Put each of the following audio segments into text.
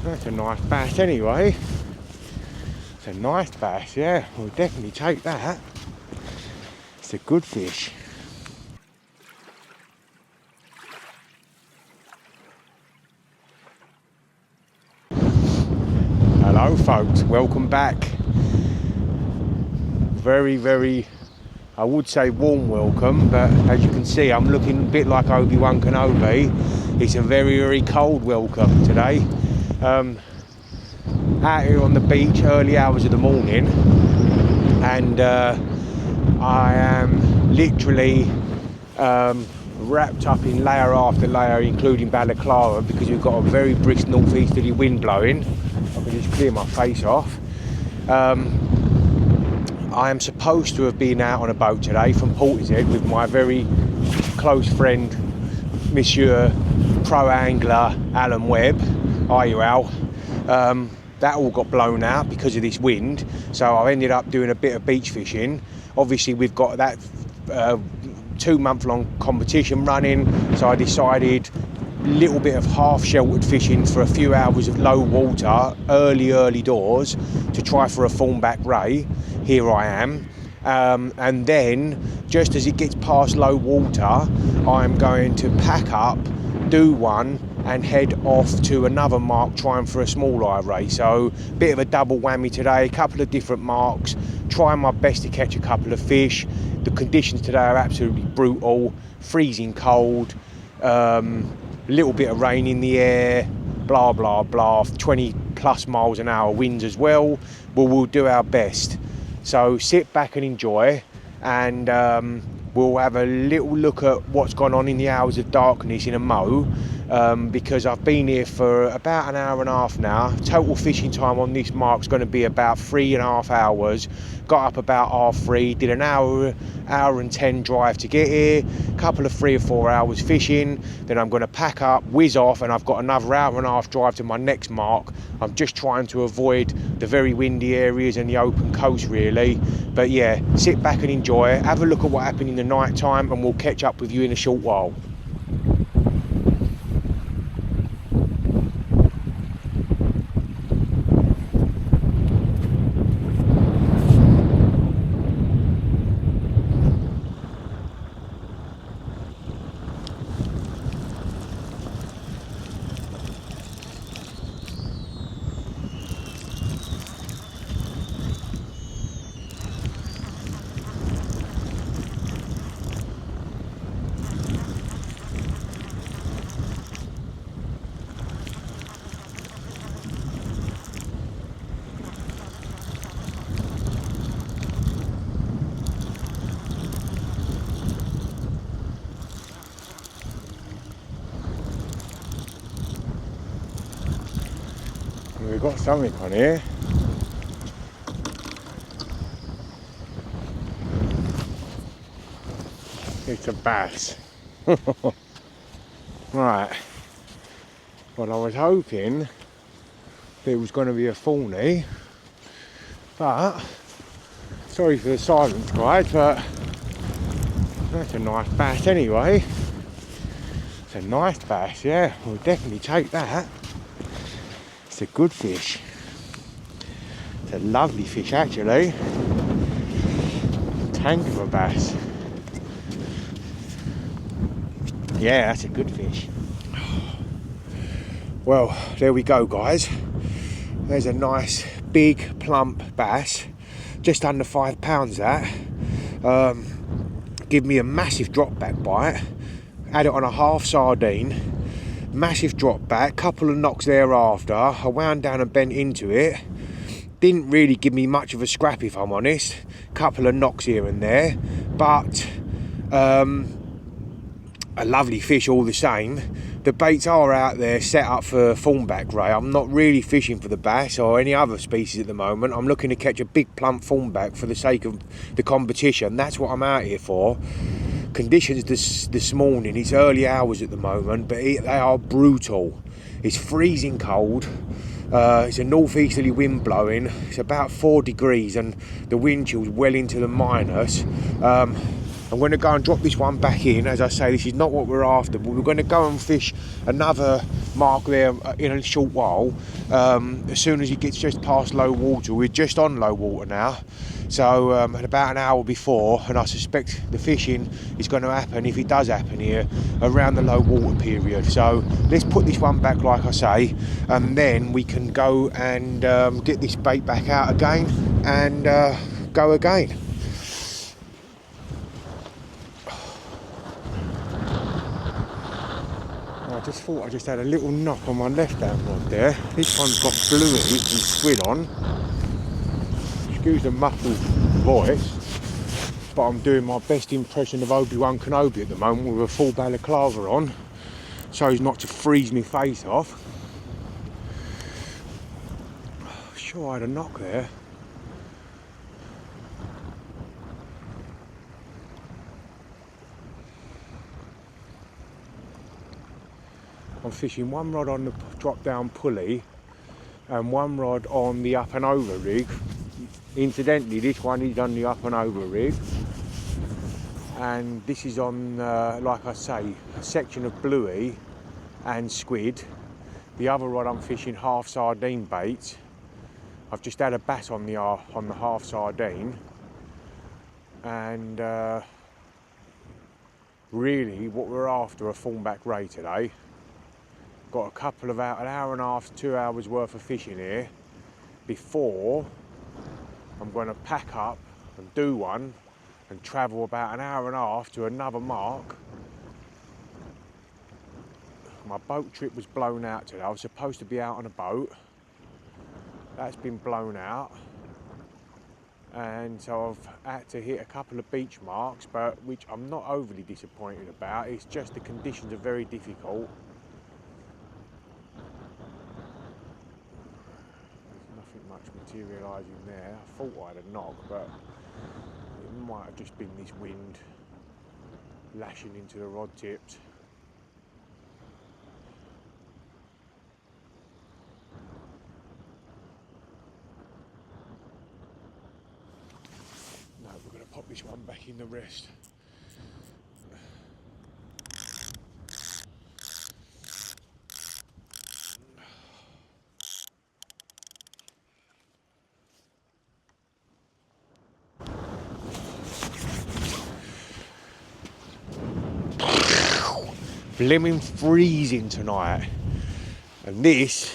That's a nice bass anyway. It's a nice bass, yeah, we'll definitely take that. It's a good fish. Hello folks, welcome back. Very, I would say warm welcome, but as you can see I'm looking a bit like Obi-Wan Kenobi. It's a very cold welcome today. Out here on the beach, early hours of the morning, and I am literally wrapped up in layer after layer, including balaclava, because we've got a very brisk northeasterly wind blowing. I can just clear my face off. I am supposed to have been out on a boat today from Portishead with my very close friend, Monsieur Pro Angler Alan Webb. Are you, Al? That all got blown out because of this wind, so I've ended up doing a bit of beach fishing. Obviously we've got that 2-month-long competition running, so I decided a little bit of half sheltered fishing for a few hours of low water early doors to try for a thornback ray. Here I am, and then just as it gets past low water I'm going to pack up, do one and head off to another mark trying for a small eye ray. So bit of a double whammy today, a couple of different marks, trying my best to catch a couple of fish. The conditions today are absolutely brutal, freezing cold, little bit of rain in the air, blah 20 plus miles an hour winds as well. We'll do our best. So sit back and enjoy, and we'll have a little look at what's gone on in the hours of darkness in a mo, because I've been here for about an hour and a half now. Total fishing time on this mark's going to be about 3.5 hours. Got up about 3:30, did an hour and 10 drive to get here, couple of 3 or 4 hours fishing, then I'm going to pack up, whiz off, and I've got another hour and a half drive to my next mark. I'm just trying to avoid the very windy areas and the open coast really. But yeah, sit back and enjoy, have a look at what happened in the night time, and we'll catch up with you in a short while. We've got something on here. It's a bass. Right. Well, I was hoping there was going to be a fawny, but sorry for the silence, guys, but that's a nice bass anyway. It's a nice bass, yeah, we'll definitely take that. It's a good fish. It's a lovely fish actually. Tank of a bass. Yeah, that's a good fish. Well, there we go, guys. There's a nice big plump bass, just under £5 that. Give me a massive drop back bite. Had it on a half sardine. Massive drop back, couple of knocks thereafter. I wound down and bent into it. Didn't really give me much of a scrap, if I'm honest. Couple of knocks here and there, but a lovely fish all the same. The baits are out there set up for thornback ray. I'm not really fishing for the bass or any other species at the moment. I'm looking to catch a big plump thornback for the sake of the competition. That's what I'm out here for. Conditions this morning, it's early hours at the moment, but they are brutal. It's freezing cold. It's a northeasterly wind blowing. It's about 4 degrees and the wind chill's well into the minus. I'm going to go and drop this one back in. As I say, this is not what we're after, but we're going to go and fish another mark there in a short while. As soon as it gets just past low water, we're just on low water now. So at about an hour before, and I suspect the fishing is going to happen, if it does happen here, around the low water period. So let's put this one back, like I say, and then we can go and get this bait back out again and go again. I just thought I just had a little knock on my left hand rod there. This one's got bluey and squid on. Excuse the muffled voice, but I'm doing my best impression of Obi-Wan Kenobi at the moment with a full balaclava on, so as not to freeze my face off. Sure, I had a knock there. I'm fishing one rod on the drop down pulley and one rod on the up and over rig. Incidentally, this one is on the up and over rig, and this is on, like I say, a section of bluey and squid. The other rod I'm fishing half sardine bait. I've just had a bass on the half sardine, and really what we're after a thornback ray today. Got a couple of an hour and a half, 2 hours worth of fishing here before I'm going to pack up and do one and travel about an hour and a half to another mark. My boat trip was blown out today. I was supposed to be out on a boat. That's been blown out. And so I've had to hit a couple of beach marks, but which I'm not overly disappointed about. It's just the conditions are very difficult. Much materialising there. I thought I had a knock, but it might have just been this wind lashing into the rod tips. No, we're going to pop this one back in the rest. Blimmin' freezing tonight, and this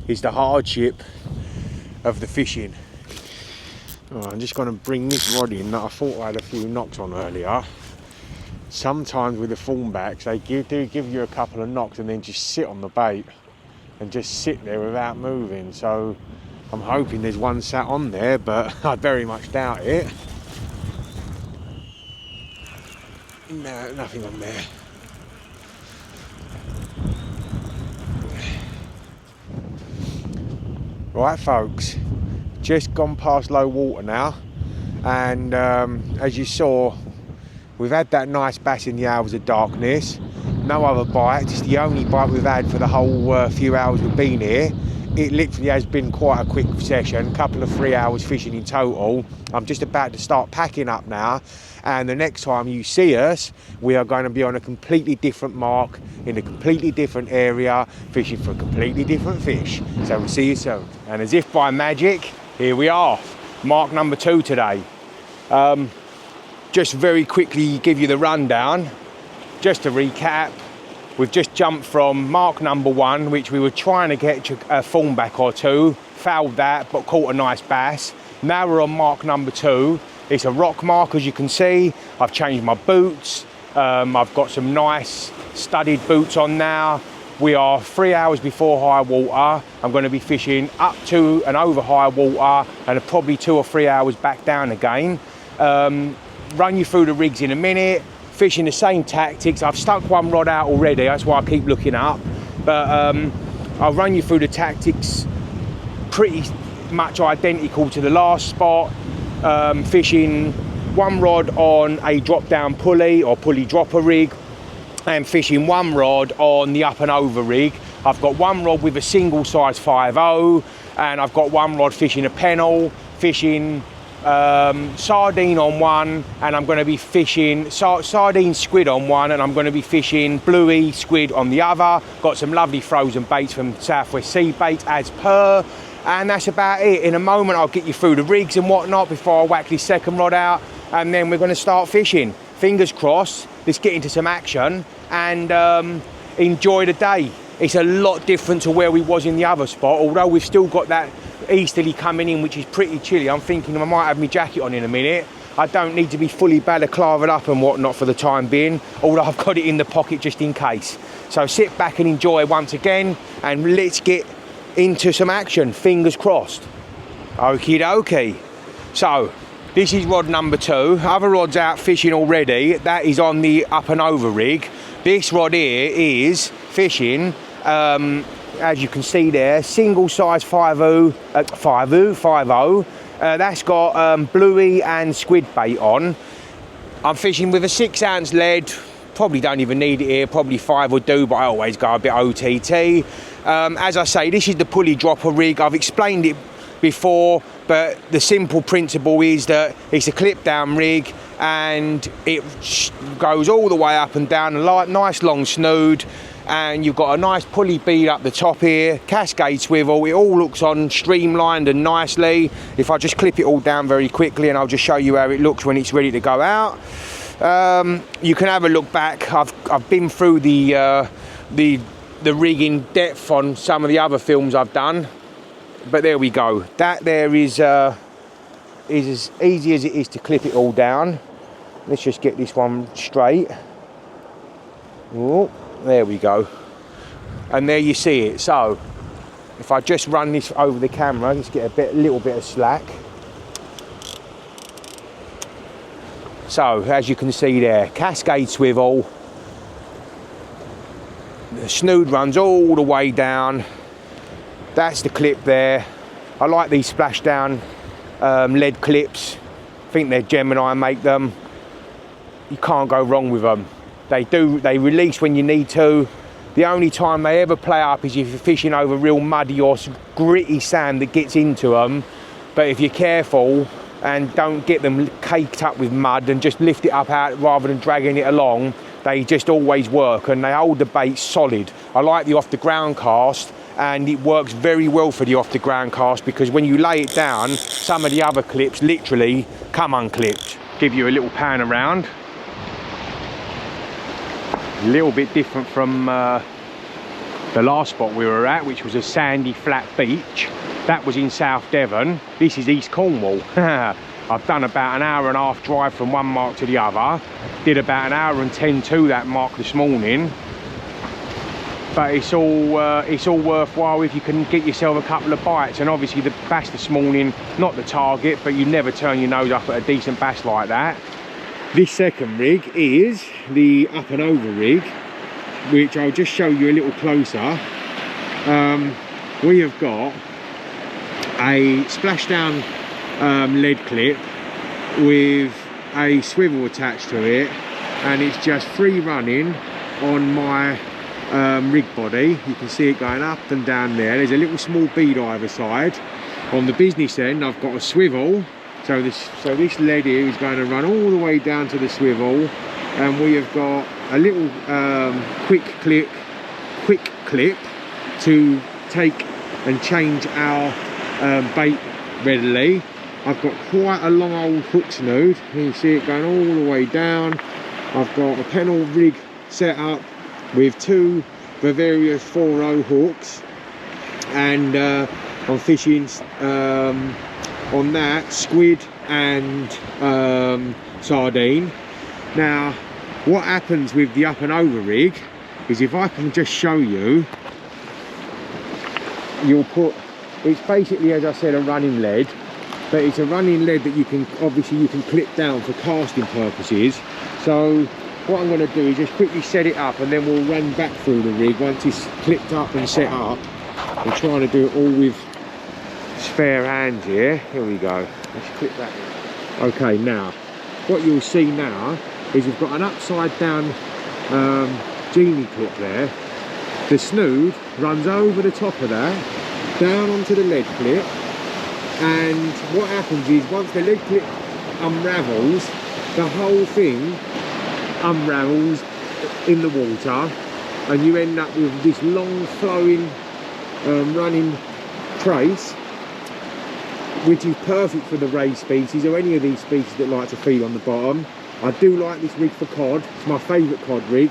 is the hardship of the fishing. I'm just going to bring this rod in that I thought I had a few knocks on earlier. Sometimes with the thornbacks they do give you a couple of knocks and then just sit on the bait and just sit there without moving, so I'm hoping there's one sat on there, but I very much doubt it. No, nothing on there. Right folks, just gone past low water now, and as you saw, we've had that nice bass in the hours of darkness. No other bite, it's the only bite we've had for the whole few hours we've been here. It literally has been quite a quick session, couple of 3 hours fishing in total. I'm just about to start packing up now, and the next time you see us, we are going to be on a completely different mark, in a completely different area, fishing for a completely different fish. So we'll see you soon. And as if by magic, here we are, mark number 2 today. Just very quickly give you the rundown, just to recap. We've just jumped from mark number 1, which we were trying to get a thornback or two, fouled that, but caught a nice bass. Now we're on mark number 2. It's a rock mark, as you can see. I've changed my boots. I've got some nice studded boots on now. We are 3 hours before high water. I'm going to be fishing up to and over high water, and probably 2 or 3 hours back down again. Run you through the rigs in a minute. Fishing the same tactics. I've stuck one rod out already, that's why I keep looking up. But I'll run you through the tactics pretty much identical to the last spot. Fishing one rod on a drop down pulley or pulley dropper rig, and fishing one rod on the up and over rig. I've got one rod with a single size 5.0, and I've got one rod fishing a pennel, fishing sardine on one, and I'm going to be fishing sardine squid on one, and I'm going to be fishing bluey squid on the other. Got some lovely frozen baits from Southwest Sea Baits as per, and that's about it. In a moment I'll get you through the rigs and whatnot before I whack this second rod out, and then we're going to start fishing. Fingers crossed, let's get into some action and enjoy the day. It's a lot different to where we was in the other spot, although we've still got that easterly coming in, which is pretty chilly. I'm thinking I might have my jacket on in a minute. I don't need to be fully balaclavaed up and whatnot for the time being, although I've got it in the pocket just in case. So sit back and enjoy once again, and let's get into some action, fingers crossed. Okie dokie. So this is rod number 2. Other rod's out fishing already. That is on the up and over rig. This rod here is fishing, as you can see there, single size 5.0. That's got bluey and squid bait on. I'm fishing with a 6-ounce lead. Probably don't even need it here, probably 5 would do, but I always go a bit OTT. As I say, this is the pulley dropper rig. I've explained it before, but the simple principle is that it's a clip down rig and it goes all the way up and down, a nice long snood, and you've got a nice pulley bead up the top here, cascade swivel. It all looks on streamlined and nicely. If I just clip it all down very quickly, and I'll just show you how it looks when it's ready to go out. You can have a look back. I've been through the rig in depth on some of the other films I've done, but there we go. That there is as easy as it is to clip it all down. Let's just get this one straight. Oh, there we go. And there you see it. So if I just run this over the camera, just get a little bit of slack. So as you can see there, cascade swivel. The snood runs all the way down. That's the clip there. I like these splashdown lead clips. I think they're Gemini make them. You can't go wrong with them. They release when you need to. The only time they ever play up is if you're fishing over real muddy or gritty sand that gets into them. But if you're careful and don't get them caked up with mud and just lift it up out rather than dragging it along, they just always work and they hold the bait solid. I like the off the ground cast, and it works very well for the off the ground cast, because when you lay it down, some of the other clips literally come unclipped. Give you a little pan around. A little bit different from the last spot we were at, which was a sandy flat beach. That was in South Devon. This is East Cornwall. I've done about an hour and a half drive from one mark to the other. Did about an hour and 10 to that mark this morning. But it's all worthwhile if you can get yourself a couple of bites. And obviously the bass this morning, not the target, but you never turn your nose up at a decent bass like that. This second rig is the up and over rig, which I'll just show you a little closer. We have got a splashdown lead clip with a swivel attached to it, and it's just free running on my rig body. You can see it going up and down there. There's a little small bead either side. On the business end, I've got a swivel. So this lead here is going to run all the way down to the swivel, and we have got a little quick clip to take and change our bait readily. I've got quite a long old hook snood. You can see it going all the way down. I've got a Pennell rig set up with 2 Bavaria 4.0 hooks, and I'm fishing on that squid and sardine. Now what happens with the up and over rig is, if I can just show you, it's basically, as I said, a running lead, but it's a running lead that you can clip down for casting purposes. So what I'm going to do is just quickly set it up, and then we'll run back through the rig once it's clipped up and set up. I'm trying to do it all with spare hands here. Here we go. Let's clip that in. Okay, now what you'll see now is we've got an upside down genie clip there. The snood runs over the top of that, down onto the lead clip, And what happens is once the lead clip unravels, the whole thing unravels in the water, and you end up with this long flowing running trace, which is perfect for the ray species or any of these species that like to feed on the bottom. I do like this rig for cod. It's my favourite cod rig,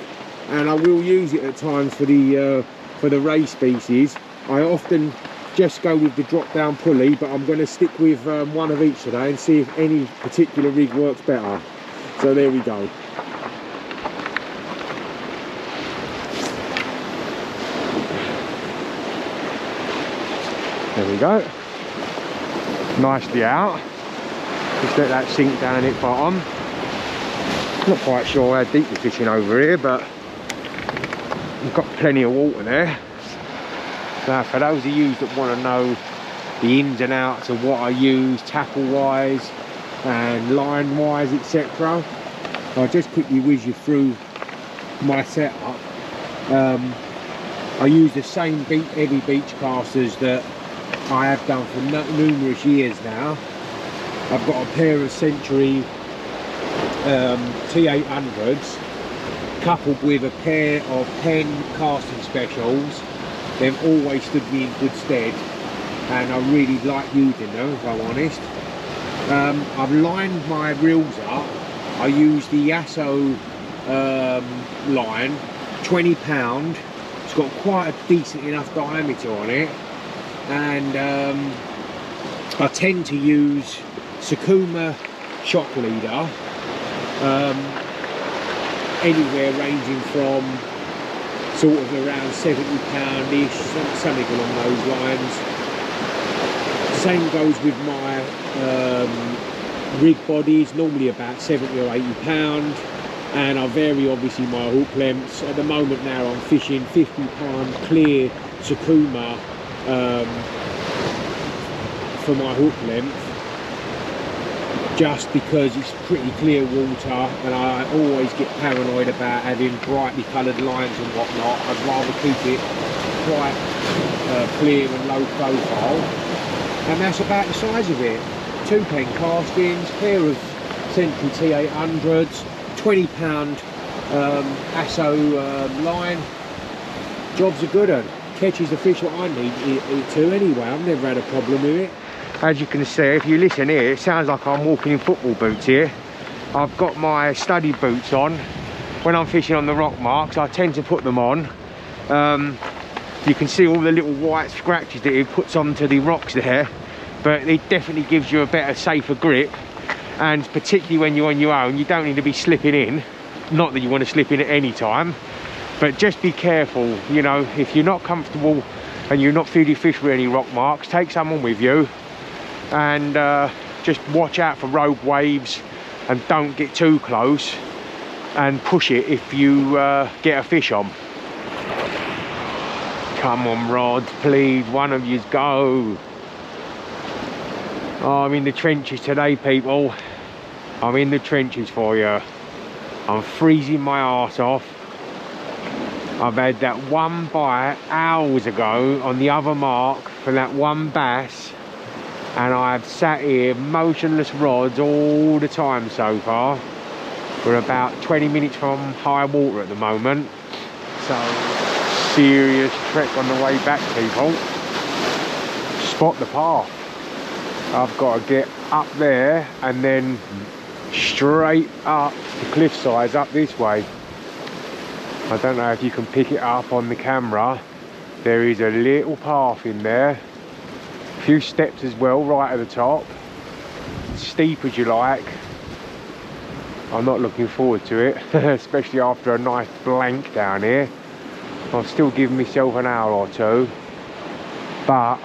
and I will use it at times for the ray species. I often just go with the drop down pulley, but I'm going to stick with one of each today and see if any particular rig works better. So there we go. There we go. Nicely out. Just let that sink down at bottom. Not quite sure how deep we're fishing over here, but we've got plenty of water there. Now, for those of you that want to know the ins and outs of what I use tackle wise and line wise, etc., I'll just quickly whiz you through my setup. I use the same heavy beach casters that I have done for numerous years now. I've got a pair of Century T800s coupled with a pair of Penn casting specials. They've always stood me in good stead, and I really like using them, if I'm honest. I've lined my reels up. I use the Yasso line, 20 pound. It's got quite a decent enough diameter on it, and I tend to use Sakuma shock leader, anywhere ranging from sort of around 70 pound-ish, something along those lines. Same goes with my rig bodies, normally about 70 or 80 pound, and I vary obviously my hook lengths. At the moment now I'm fishing 50 pound clear Sakuma for my hook length, just because it's pretty clear water, and I always get paranoid about having brightly coloured lines and whatnot. I'd rather keep it quite clear and low profile, and that's about the size of it. 2 Penn castings, pair of Century T800s, 20 pound Asso line. Job's a good one. Catches the fish what I need it to anyway. I've never had a problem with it. As you can see, if you listen here, it sounds like I'm walking in football boots here. I've got my study boots on. When I'm fishing on the rock marks, I tend to put them on. You can see all the little white scratches that it puts onto the rocks there, but it definitely gives you a better, safer grip. And particularly when you're on your own, you don't need to be slipping in. Not that you want to slip in at any time, but just be careful. You know, if you're not comfortable and you're not feeding fish with any rock marks, take someone with you, and just watch out for rogue waves and don't get too close, and push it if you get a fish on. Come on rods, please, one of yous go. Oh, I'm in the trenches today, people. I'm in the trenches for you. I'm freezing my arse off. I've had that one bite hours ago on the other mark for that one bass, and I've sat here motionless rods all the time so far. We're about 20 minutes from high water at the moment, so serious trek on the way back, people. Spot the path. I've got to get up there and then straight up the cliff sides up this way. I don't know if you can pick it up on the camera. There is a little path in there, a few steps as well right at the top, steep as you like. I'm not looking forward to it, especially after a nice blank down here. I've still given myself an hour or two, but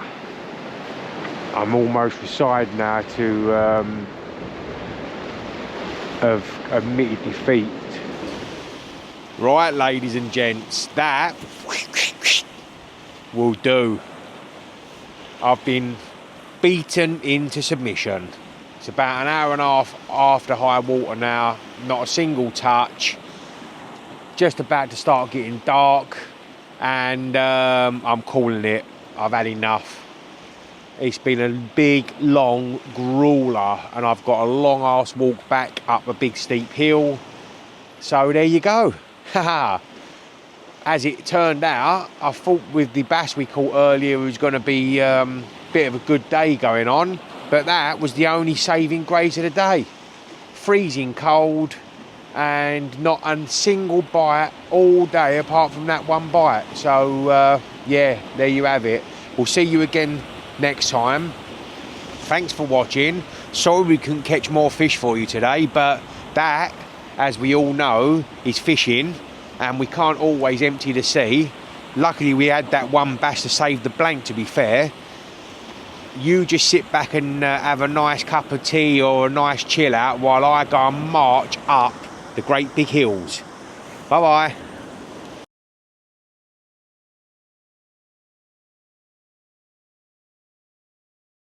I'm almost resigned now to have admitted defeat. Right, ladies and gents, that will do. I've been beaten into submission. It's about an hour and a half after high water now, not a single touch. Just about to start getting dark, and I'm calling it. I've had enough. It's been a big, long grueler, and I've got a long ass walk back up a big steep hill. So there you go. Haha. As it turned out, I thought with the bass we caught earlier it was going to be a bit of a good day going on, but that was the only saving grace of the day. Freezing cold and not a single bite all day apart from that one bite. So yeah, there you have it. We'll see you again next time. Thanks for watching. Sorry we couldn't catch more fish for you today, but that, as we all know, is fishing, and we can't always empty the sea. Luckily we had that one bass to save the blank, to be fair. You just sit back and have a nice cup of tea or a nice chill out while I go and march up the great big hills. Bye bye.